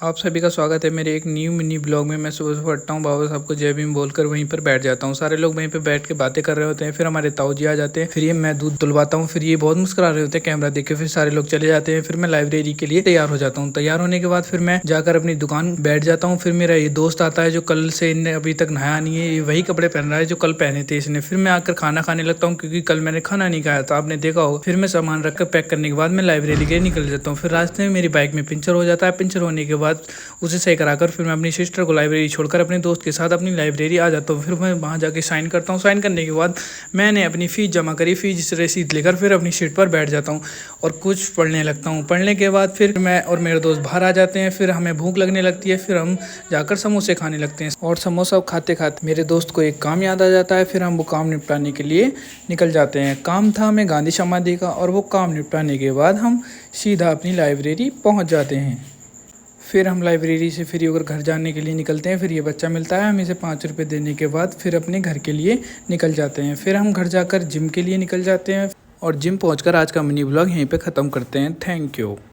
आप सभी का स्वागत है मेरे एक न्यू मिनी ब्लॉग में। मैं सुबह सुबह उठता हूँ, बाबा साहब को जय भीम बोलकर वहीं पर बैठ जाता हूँ। सारे लोग वहीं पे बैठ के बातें कर रहे होते हैं। फिर हमारे ताऊ जी आ जाते हैं। फिर ये मैं दूध दुलवाता हूँ। फिर ये बहुत मुस्कुरा रहे होते हैं कैमरा देख के। फिर सारे लोग चले जाते हैं। फिर मैं लाइब्रेरी के लिए तैयार हो जाता हूँ। तैयार होने के बाद फिर मैं जाकर अपनी दुकान बैठ जाता हूँ। फिर मेरा ये दोस्त आता है जो कल से इनने अभी तक नहाया नहीं है। ये वही कपड़े पहन रहा है जो कल पहने थे इसने। फिर मैं आकर खाना खाने लगता हूँ क्योंकि कल मैंने खाना नहीं खाया था, आपने देखा होगा। फिर मैं सामान रखकर पैक करने के बाद मैं लाइब्रेरी के निकल जाता हूँ। फिर रास्ते में मेरी बाइक में पंचर हो जाता है। पंचर होने के बाद उसे सही कराकर फिर मैं अपनी सिस्टर को लाइब्रेरी छोड़कर अपने दोस्त के साथ अपनी लाइब्रेरी आ जाता हूँ। फिर मैं वहाँ जाके साइन करता हूँ। साइन करने के बाद मैंने अपनी फ़ीस जमा करी। फ़ीस रसीद लेकर फिर अपनी सीट पर बैठ जाता हूँ और कुछ पढ़ने लगता हूँ। पढ़ने के बाद फिर मैं और मेरे दोस्त बाहर आ जाते हैं। फिर हमें भूख लगने लगती है। फिर हम जाकर समोसे खाने लगते हैं और समोसा खाते खाते मेरे दोस्त को एक काम याद आ जाता है। फिर हम वो काम निपटाने के लिए निकल जाते हैं। काम था हमें गांधी समाधि का और वो काम निपटाने के बाद हम सीधा अपनी लाइब्रेरी पहुँच जाते हैं। फिर हम लाइब्रेरी से फ्री होकर घर जाने के लिए निकलते हैं। फिर ये बच्चा मिलता है, हम इसे 5 रुपये देने के बाद फिर अपने घर के लिए निकल जाते हैं। फिर हम घर जाकर जिम के लिए निकल जाते हैं और जिम पहुंचकर आज का मिनी ब्लॉग यहीं पे ख़त्म करते हैं। Thank you.